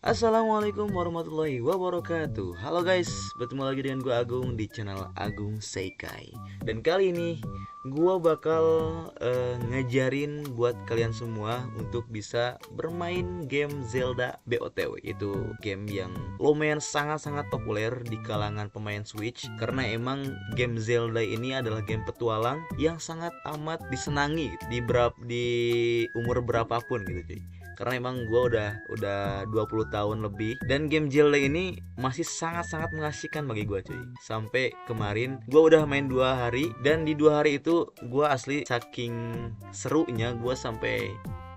Assalamualaikum warahmatullahi wabarakatuh. Halo guys, bertemu lagi dengan gue Agung di channel Agung Seikai. Dan kali ini gue bakal ngajarin buat kalian semua untuk bisa bermain game Zelda BOTW. Itu game yang lumayan sangat-sangat populer di kalangan pemain Switch, karena emang game Zelda ini adalah game petualang yang sangat amat disenangi di umur berapapun gitu cuy. Karena emang gue udah 20 tahun lebih, dan game Zelda ini masih sangat-sangat mengasihkan bagi gue cuy. Sampai kemarin gue udah main 2 hari, dan di 2 hari itu gue asli saking serunya gue sampai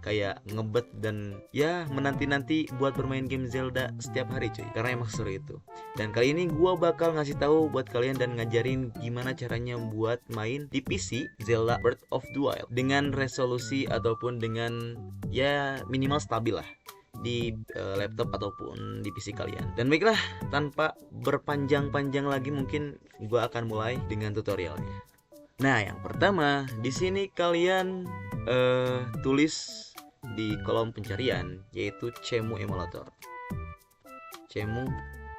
kayak ngebet dan ya menanti-nanti buat bermain game Zelda setiap hari cuy, karena emang seru itu. Dan kali ini gue bakal ngasih tahu buat kalian dan ngajarin gimana caranya buat main di PC Zelda Breath of the Wild dengan resolusi ataupun dengan ya minimal stabil lah di laptop ataupun di PC kalian. Dan baiklah, tanpa berpanjang-panjang lagi, mungkin gue akan mulai dengan tutorialnya. Nah, yang pertama di sini kalian tulis di kolom pencarian yaitu Cemu Emulator. Cemu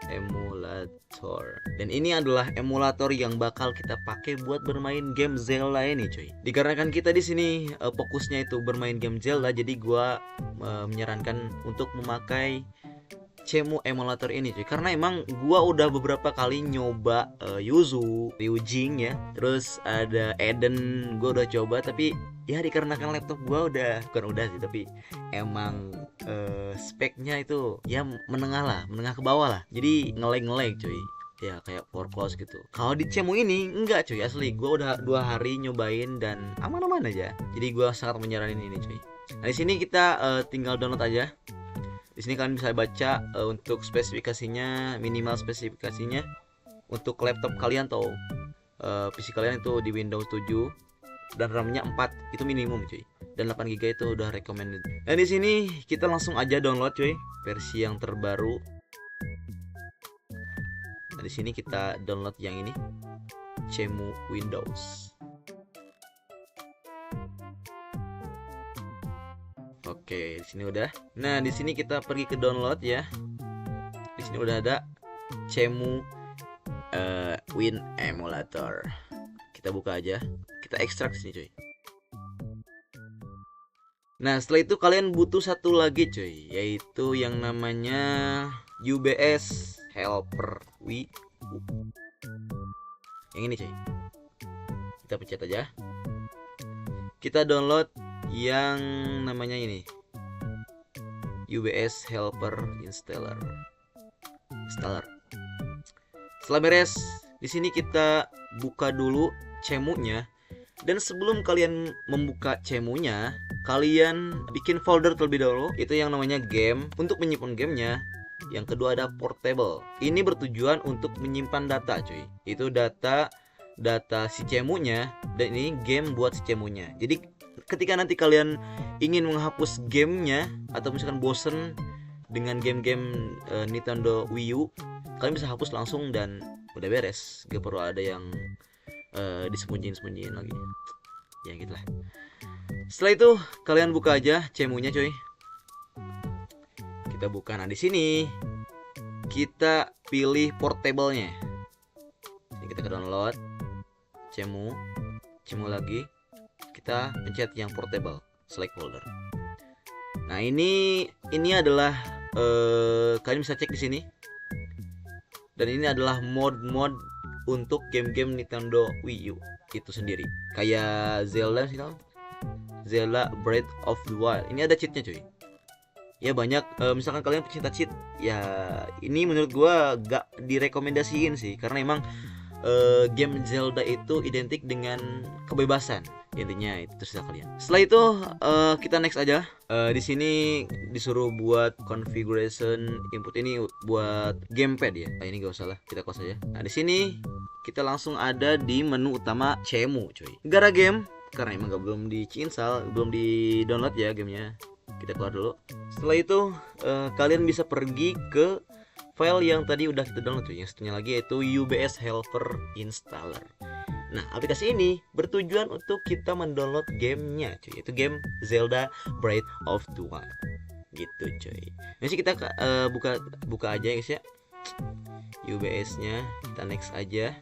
Emulator. Dan ini adalah emulator yang bakal kita pakai buat bermain game Zelda ini, cuy. Dikarenakan kita di sini fokusnya itu bermain game Zelda, jadi gua menyarankan untuk memakai Cemu Emulator ini cuy, karena emang gua udah beberapa kali nyoba Yuzu, Ryujing ya, terus ada Eden, gua udah coba, tapi ya dikarenakan laptop gua bukan udah sih, tapi emang speknya itu ya menengah ke bawah lah, jadi ngelag cuy, ya kayak foreclose gitu. Kalau di Cemu ini enggak cuy, asli gua udah 2 hari nyobain dan aman-aman aja, jadi gua sangat menyarankan ini cuy. Nah di sini kita tinggal download aja. Di sini kalian bisa baca untuk spesifikasinya, minimal spesifikasinya untuk laptop kalian atau PC kalian itu di Windows 7 dan RAM-nya 4 itu minimum cuy. Dan 8 GB itu udah recommended. Dan di sini kita langsung aja download cuy versi yang terbaru. Nah, di sini kita download yang ini, Cemu Windows. Oke, di sini udah. Nah, di sini kita pergi ke download ya. Di sini udah ada Cemu Win Emulator. Kita buka aja. Kita ekstrak sini cuy. Nah, setelah itu kalian butuh satu lagi cuy, yaitu yang namanya UBS Helper Wii. Yang ini cuy. Kita pencet aja. Kita download yang namanya ini, UBS Helper Installer. Setelah beres, di sini kita buka dulu cemunya. Dan sebelum kalian membuka cemunya, kalian bikin folder terlebih dahulu, itu yang namanya game untuk menyimpan gamenya. Yang kedua ada portable. Ini bertujuan untuk menyimpan data cuy. Itu data si cemunya, dan ini game buat si cemunya. Jadi ketika nanti kalian ingin menghapus gamenya atau misalkan bosen dengan game-game Nintendo Wii U, kalian bisa hapus langsung dan udah beres, gak perlu ada yang disembunyiin lagi ya gitulah. Setelah itu kalian buka aja cemunya cuy. Kita buka. Nah di sini kita pilih portable-nya. Ini kita ke download cemu lagi, kita pencet yang portable, select folder. Nah ini adalah kalian bisa cek di sini. Dan ini adalah mod untuk game-game Nintendo Wii U itu sendiri. Kayak Zelda sih, Zelda Breath of the Wild. Ini ada cheatnya cuy. Ya banyak, misalkan kalian pecinta cheat, ya ini menurut gua gak direkomendasiin sih, karena emang game Zelda itu identik dengan kebebasan. Intinya itu terserah kalian. Setelah itu kita next aja. Di sini disuruh buat configuration input, ini buat gamepad ya. Nah, ini gak usah lah, kita close aja. Nah di sini kita langsung ada di menu utama Cemu cuy. Gara game, karena emang belum di-install, belum di download ya gamenya. Kita keluar dulu. Setelah itu kalian bisa pergi ke file yang tadi udah kita download cuy. Yang satunya lagi yaitu UBS Helper Installer. Nah, aplikasi ini bertujuan untuk kita mendownload gamenya cuy, yaitu game Zelda Breath of the Wild. gitu coy. Nah sih kita buka aja ya guys ya, UBS nya kita next aja,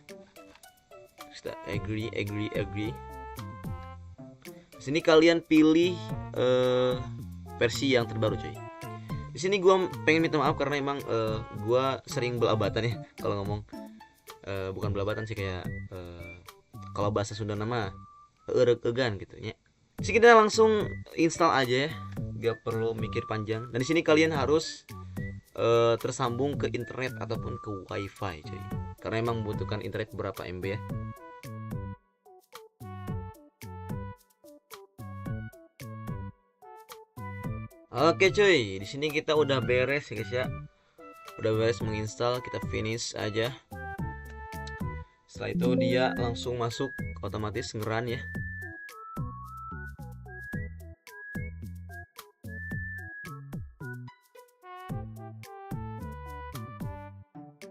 kita agree. Sini kalian pilih versi yang terbaru coy. Di sini gue pengen minta maaf karena emang gue sering belabatan ya kalau ngomong, bukan belabatan sih, kayak kalau bahasa Sunda nama egan gitu ya. Jadi kita langsung install aja ya, gak perlu mikir panjang. Dan di sini kalian harus tersambung ke internet ataupun ke wifi coy, karena emang membutuhkan internet berapa MB ya. Oke cuy, di sini kita udah beres ya guys ya. Udah beres menginstal, kita finish aja. Setelah itu dia langsung masuk otomatis ngeran ya.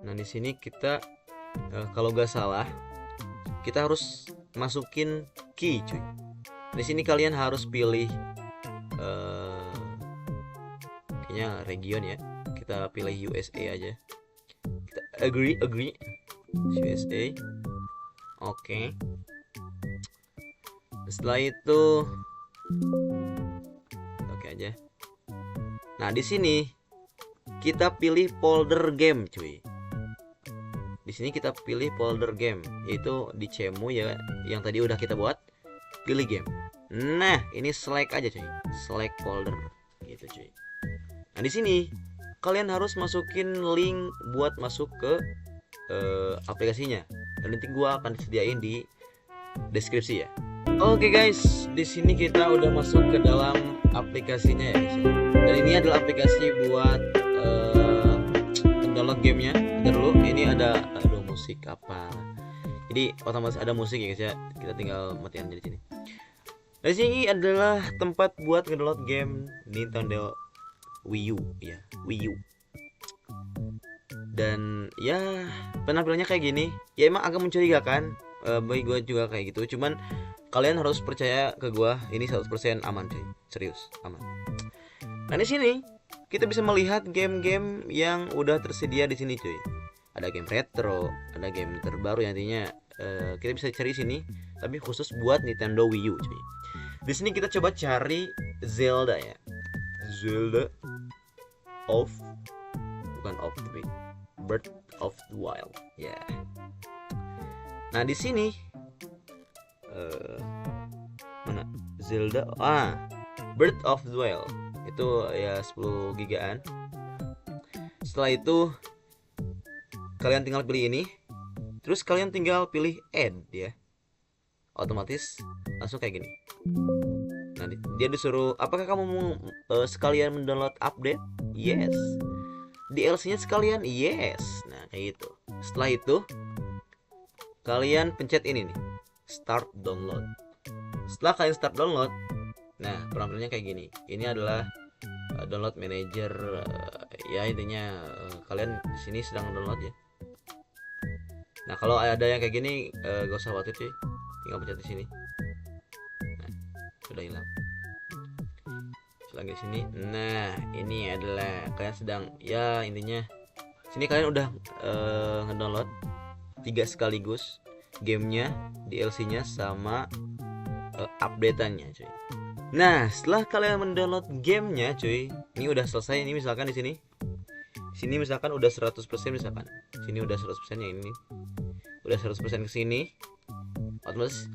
Nah, di sini kita kalau gak salah kita harus masukin key cuy. Di sini kalian harus pilih kayaknya region ya, kita pilih USA aja, kita agree USA. Oke. Setelah itu oke aja. Nah di sini kita pilih folder game cuy. Di sini kita pilih folder game, yaitu di Cemu ya yang tadi udah kita buat, pilih game. Nah ini select aja cuy, select folder gitu cuy. Nah di sini kalian harus masukin link buat masuk ke aplikasinya, dan nanti gua akan sediain di deskripsi ya. Oke guys, di sini kita udah masuk ke dalam aplikasinya ya guys. Dan ini adalah aplikasi buat download gamenya. Bentar dulu, ini ada musik apa? Jadi otomatis ada musik ya guys ya. Kita tinggal matiin di sini. Di sini adalah tempat buat ngedownload game Nintendo Wii U ya, Wii U. Dan ya penampilannya kayak gini, ya emang agak mencurigakan. Bagi gue juga kayak gitu. Cuman kalian harus percaya ke gue, ini 100% aman cuy, serius aman. Nah di sini kita bisa melihat game-game yang udah tersedia di sini cuy. Ada game retro, ada game terbaru yang intinya kita bisa cari sini, tapi khusus buat Nintendo Wii U cuy. Di sini kita coba cari Zelda ya. Zelda tapi Breath of the Wild ya. Yeah. Nah di sini mana Zelda Breath of the Wild itu ya 10 gigaan. Setelah itu kalian tinggal pilih ini, terus kalian tinggal pilih add ya, otomatis langsung kayak gini. Nah dia disuruh apakah kamu mau sekalian mendownload update? Yes. DLC-nya sekalian? Yes. Nah kayak gitu. Setelah itu kalian pencet ini nih, start download. Setelah kalian start download, nah penampilannya kayak gini. Ini adalah download manager ya intinya kalian di sini sedang download ya. Nah kalau ada yang kayak gini gak usah khawatir cuy, tinggal pencet di sini. Nah sudah hilang. Lagi sini. Nah ini adalah kalian sedang ya intinya sini kalian udah ngedownload 3 sekaligus, gamenya, DLC-nya sama update-annya cuy. Nah setelah kalian mendownload gamenya cuy, ini udah selesai. Ini misalkan di sini misalkan udah 100% misalkan. Sini udah 100% yang ini. Udah 100% ke sini. Otomatis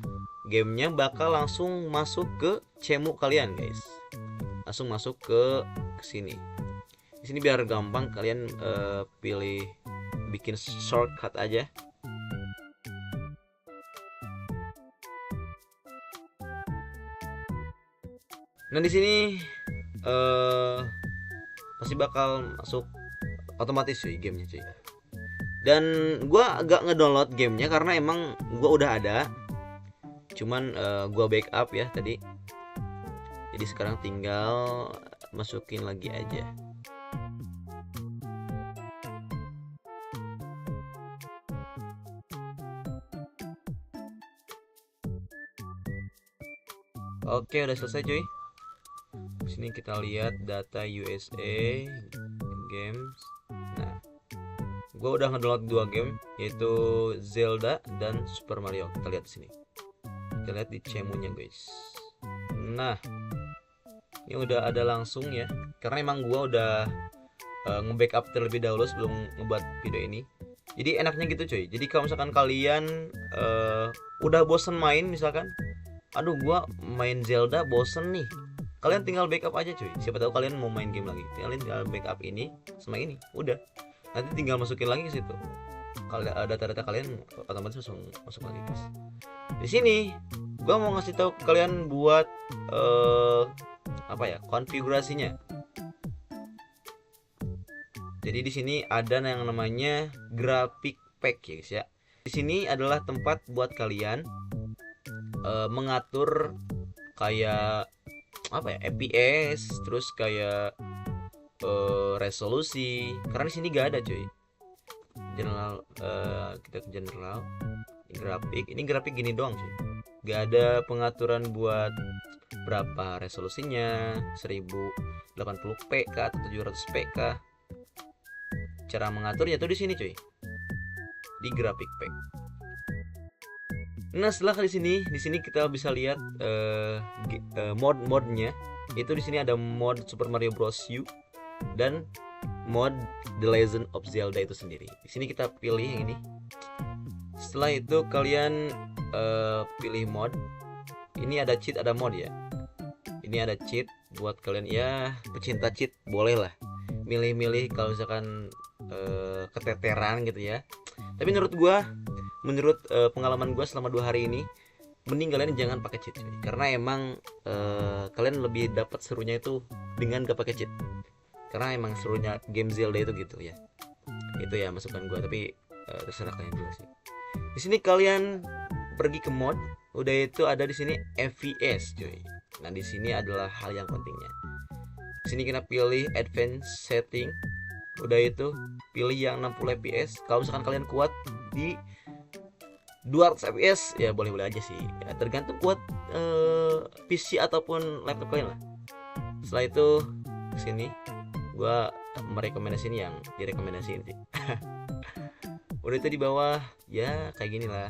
gamenya bakal langsung masuk ke Cemu kalian guys. Langsung masuk ke sini. Di sini biar gampang kalian pilih bikin shortcut aja. Nah di sini pasti bakal masuk otomatis cuy gamenya cuy. Dan gua agak ngedownload gamenya karena emang gua udah ada. Cuman gua backup ya tadi. Jadi sekarang tinggal masukin lagi aja. Oke udah selesai cuy. sini kita lihat data USA games. Nah, gue udah ngedownload 2 game, yaitu Zelda dan Super Mario. Kita lihat di sini. Kita lihat di cemunya guys. Nah, ini udah ada langsung ya, karena emang gue udah nge-backup terlebih dahulu sebelum ngebuat video ini. Jadi enaknya gitu cuy. Jadi kalau misalkan kalian udah bosen main, misalkan aduh gue main Zelda bosen nih, kalian tinggal backup aja cuy. Siapa tahu kalian mau main game lagi, tinggal backup ini sama ini, udah nanti tinggal masukin lagi ke situ. Kalau data-data kalian otomatis masuk lagi guys. Di sini gue mau ngasih tahu ke kalian buat konfigurasinya. Jadi di sini ada yang namanya graphic pack ya guys ya. Di sini adalah tempat buat kalian mengatur kayak FPS, terus kayak resolusi. Karena di sini gak ada cuy. General, kita ke general, grafik. Ini grafik gini doang cuy. Gak ada pengaturan buat berapa resolusinya, 1080p kah atau 700p kah. Cara mengaturnya tuh di sini cuy, di graphic pack. Nah, setelah di sini kita bisa lihat mod-modnya. Itu di sini ada mod Super Mario Bros. U dan mod The Legend of Zelda itu sendiri. Di sini kita pilih yang ini. Setelah itu kalian pilih mod. Ini ada cheat, ada mod ya. Ini ada cheat buat kalian ya, pecinta cheat boleh lah milih-milih kalau misalkan keteteran gitu ya. Tapi menurut pengalaman gue selama 2 hari ini, mending kalian jangan pakai cheat cuy. Karena emang kalian lebih dapat serunya itu dengan gak pakai cheat. Karena emang serunya game Zelda itu gitu ya. Itu ya masukan gue, tapi terserah kalian juga sih. Di sini kalian pergi ke mod, udah itu ada di sini FPS cuy. Nah, di sini adalah hal yang pentingnya. Di sini kita pilih advanced setting. Udah itu pilih yang 60 fps. Kalau misalkan kalian kuat di 200 fps ya boleh-boleh aja sih ya, tergantung kuat PC ataupun laptop kalian lah. Setelah itu kesini gua merekomendasiin yang direkomendasiin sih. Udah itu di bawah ya kayak gini lah,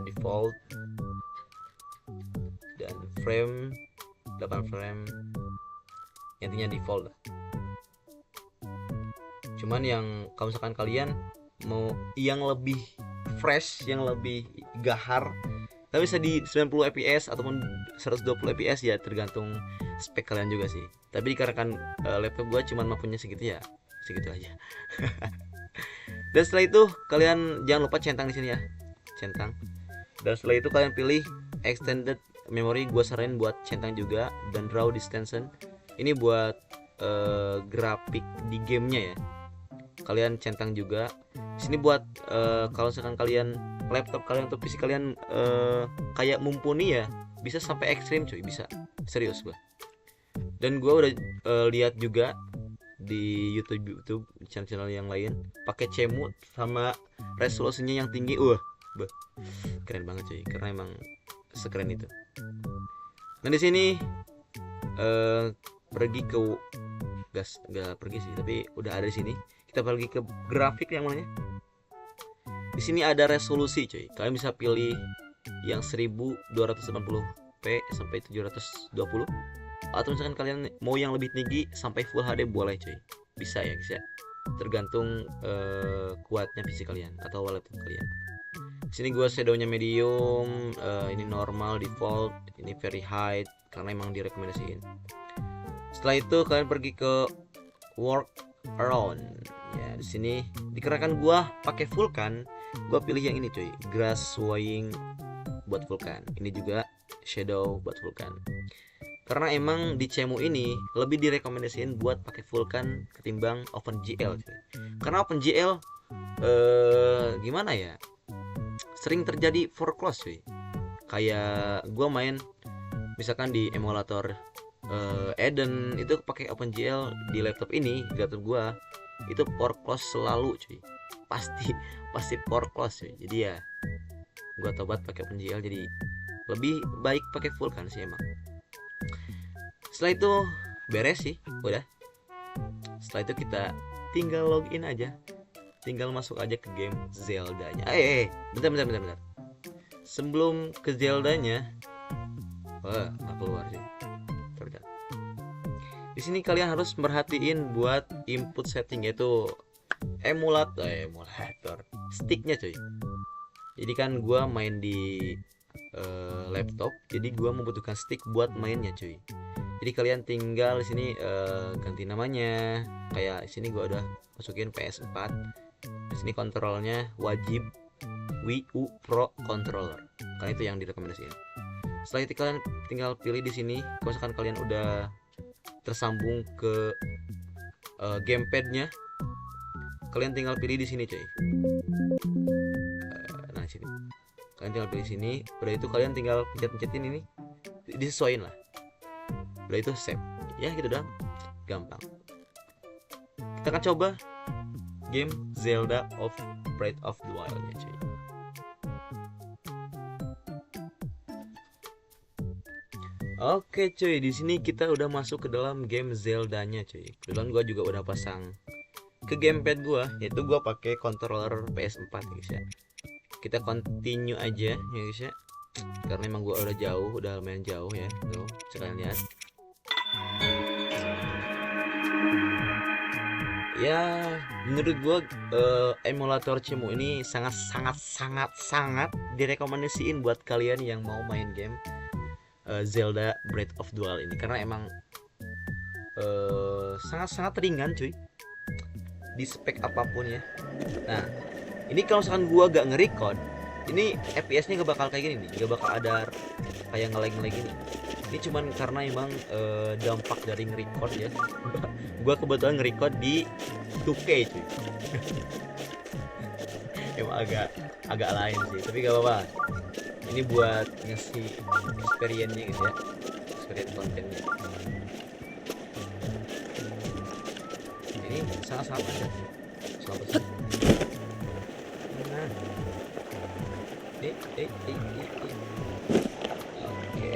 default dan frame 8 frame, intinya default lah. Cuman yang kalau misalkan kalian mau yang lebih fresh, yang lebih gahar, tapi bisa di 90 fps ataupun 120 fps ya, tergantung spek kalian juga sih. Tapi dikarenakan laptop gua cuman mampunya segitu ya, segitu aja. Dan setelah itu kalian jangan lupa centang di sini ya, centang. Dan setelah itu kalian pilih extended memory, gua saranin buat centang juga, dan draw distance. Ini buat grafik di gamenya ya, kalian centang juga. Di sini buat kalau misalkan kalian laptop kalian atau PC kalian kayak mumpuni ya, bisa sampai ekstrim cuy, bisa serius gua. Dan gua udah lihat juga di YouTube channel yang lain pakai cemut sama resolusinya yang tinggi, keren banget cuy, karena emang sekeren itu. Dan di sini pergi ke nggak pergi sih, tapi udah ada di sini. Kita pergi ke grafik yang mananya. Di sini ada resolusi cuy. Kalian bisa pilih yang 1280p sampai 720, atau misalkan kalian mau yang lebih tinggi sampai Full HD boleh cuy. Bisa ya guys ya. Tergantung kuatnya PC kalian atau laptop kalian. Di sini gua shadownya medium, ini normal, default, ini very high karena emang direkomendasiin. Setelah itu kalian pergi ke work around. Ya, di sini dikarenakan gua pakai Vulkan, gua pilih yang ini cuy, grass swaying buat Vulkan. Ini juga shadow buat Vulkan. Karena emang di Cemu ini lebih direkomendasiin buat pakai Vulkan ketimbang OpenGL cuy. Karena OpenGL gimana ya? Sering terjadi foreclose cuy. Kayak gua main misalkan di emulator Eden itu pakai OpenGL di laptop ini, di laptop gua itu foreclose selalu cuy, pasti foreclose cuy. Jadi ya gua tobat pakai OpenGL, jadi lebih baik pakai Vulkan sih emang. Setelah itu beres sih, udah. Setelah itu kita tinggal login aja, tinggal masuk aja ke game Zelda-nya. Bentar. Sebelum ke Zelda-nya, nggak keluar sih. Bentar. Di sini kalian harus merhatiin buat input setting, yaitu emulator sticknya cuy. Jadi kan gua main di laptop, jadi gua membutuhkan stick buat mainnya cuy. Jadi kalian tinggal di sini ganti namanya. Kayak di sini gua udah masukin PS4. Di sini kontrolnya wajib Wii U Pro controller. Karena itu yang direkomendasikan. Setelah itu kalian tinggal pilih di sini. Kalau misalkan kalian udah tersambung ke gamepadnya, kalian tinggal pilih di sini cuy. Nah sini. Kalian tinggal pilih sini. Udah itu kalian tinggal pencet-pencetin ini, disesuaiin lah. Udah itu save. Ya gitu doang. Gampang. Kita akan coba game Zelda of Breath of the Wild ya cuy. Oke cuy, di sini kita udah masuk ke dalam game Zelda-nya cuy. Kebetulan gua juga udah pasang ke gamepad gua, yaitu gua pakai controller PS4 guys ya. Kita continue aja ya guys ya. Karena emang gua udah jauh, udah lumayan jauh ya. Tuh, kalian lihat. Ya, menurut gua emulator Cemu ini sangat direkomendasiin buat kalian yang mau main game Zelda Breath of the Wild ini, karena emang sangat ringan cuy di spek apapun ya. Nah ini kalau misalkan gua gak nge-record, ini FPS-nya gak bakal kayak gini nih, gak bakal ada kayak nge-lag gini. Ini cuman karena emang dampak dari nge-record ya. Gua kebetulan nge-record di 2K cuy. Emang agak lain sih, tapi gak apa-apa. Ini buat ngasih experience-nya gitu ya, experience kontennya. Ini sangat-sangat ada. Selamat. Nah, oke.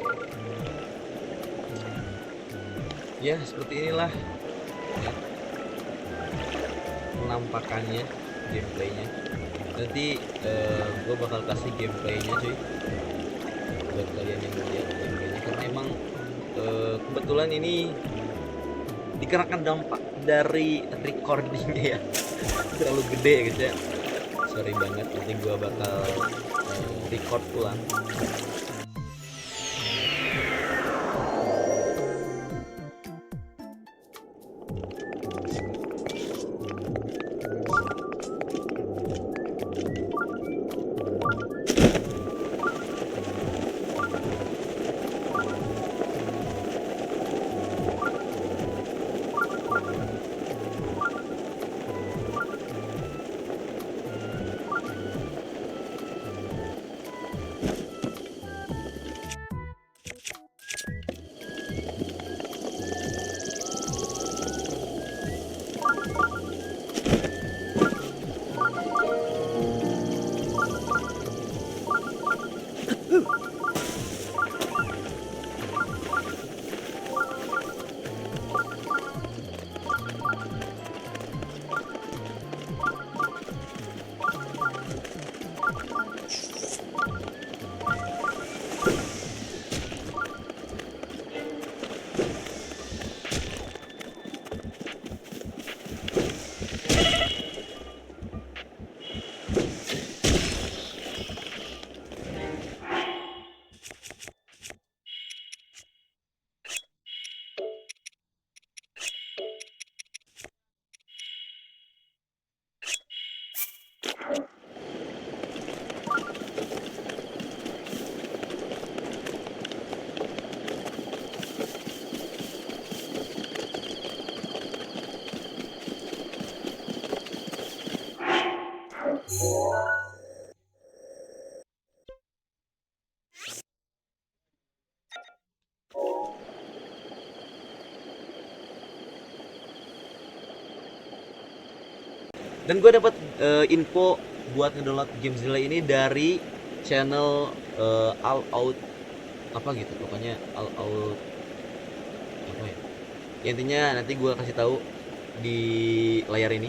Ya seperti inilah ya, penampakannya, gameplaynya. Nanti gue bakal kasih gameplaynya cuy buat kalian yang mau lihat gameplaynya, karena emang kebetulan ini dikarenakan dampak dari recordingnya ya terlalu gede gitu ya. Sorry banget, nanti gue bakal record ulang. Dan gue dapat info buat ngedownload game Zelda ini dari channel All Out apa gitu, pokoknya All Out apa Ya, intinya nanti gue kasih tahu di layar ini.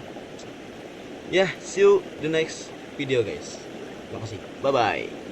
Ya, see you the next video guys. Makasih. Bye bye.